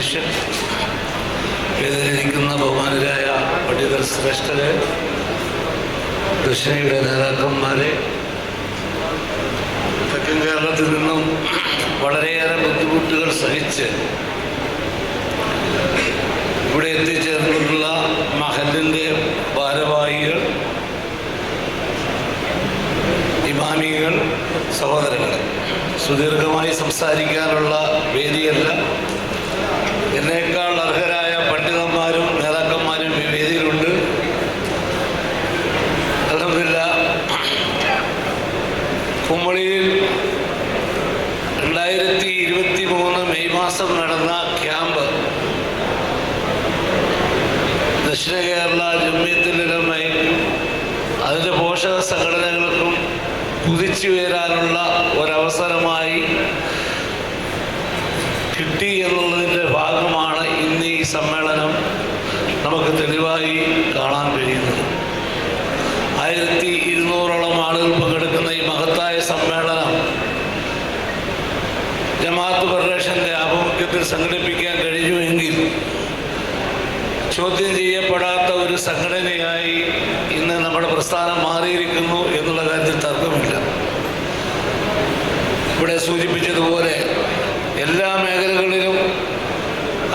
അധ്യക്ഷൻ, വേദിയിലിരിക്കുന്ന ബഹുമാനരായ പണ്ഡിതർ ശ്രേഷ്ഠരെ, ദക്ഷിണയുടെ നേതാക്കന്മാരെ, തെക്കൻ കേരളത്തിൽ നിന്നും വളരെയേറെ ബുദ്ധിമുട്ടുകൾ സഹിച്ച് ഇവിടെ എത്തിച്ചേർന്നിട്ടുള്ള മഹല്ലിൻ്റെ ഭാരവാഹികൾ, ഇമാമികൾ, സഹോദരങ്ങൾ, സുദീർഘമായി സംസാരിക്കാനുള്ള വേദിയല്ല. എന്നേക്കാൾ അർഹരായ പണ്ഡിതന്മാരും നേതാക്കന്മാരും ഈ വേദിയിലുണ്ട്. അൽഹംദുലില്ലാഹ്, കുമ്മളിയിൽ 2023 മെയ് മാസം നടന്ന ക്യാമ്പ് ദക്ഷിണ കേരള ജംഇയ്യത്തുൽ ഉലമയും അതിൻ്റെ പോഷക സംഘടനകൾക്കും കുതിച്ചുയരാനുള്ള ഒരവസരമായി കിട്ടി എന്നുള്ളതിൻ്റെ ഭാഗമാണ് ഇന്ന് ഈ സമ്മേളനം നമുക്ക് തെളിവായി കാണാൻ കഴിയുന്നത്. 1200ഓളം ആളുകൾ പങ്കെടുക്കുന്ന ഈ മഹത്തായ സമ്മേളനം ജമാഅത്ത് ഫെഡറേഷൻ്റെ ആഭിമുഖ്യത്തിൽ സംഘടിപ്പിക്കാൻ കഴിഞ്ഞുവെങ്കിൽ ചോദ്യം ചെയ്യപ്പെടാത്ത ഒരു സംഘടനയായി ഇന്ന് നമ്മുടെ പ്രസ്ഥാനം മാറിയിരിക്കുന്നു എന്നുള്ള കാര്യത്തിൽ തർക്കമില്ല. ഇവിടെ സൂചിപ്പിച്ചതുപോലെ എല്ലാ മേഖലകളിലും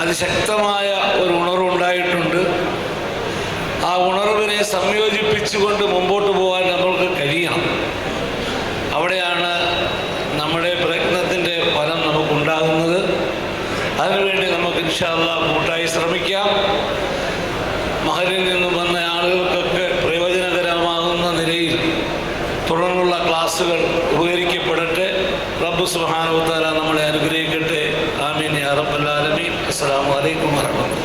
അതിശക്തമായ ഒരു ഉണർവുണ്ടായിട്ടുണ്ട്. ആ ഉണർവിനെ സംയോജിപ്പിച്ചുകൊണ്ട് മുമ്പോട്ട് പോകാൻ നമ്മൾക്ക് കഴിയണം. അവിടെയാണ് നമ്മുടെ പ്രയത്നത്തിൻ്റെ ഫലം നമുക്കുണ്ടാകുന്നത്. അതിനുവേണ്ടി നമുക്ക് ഇൻഷാ അല്ലാഹ് കൂട്ടായി ശ്രമിക്കാം. മഹലിൽ നിന്നും വന്ന ആളുകൾക്കൊക്കെ പ്രയോജനകരമാകുന്ന നിലയിൽ തുടർന്നുള്ള ക്ലാസ്സുകൾ ഉപകരിക്കപ്പെടട്ടെ. റബ്ബ് സുബ്ഹാനഹു വ തആല നമ്മളെ അനുഗ്രഹിക്കട്ടെ. ആമീൻ യാ റബ്ബൽ ആലമീൻ. അസ്സലാമു അലൈക്കും വറഹ്മത്തുള്ളാഹി.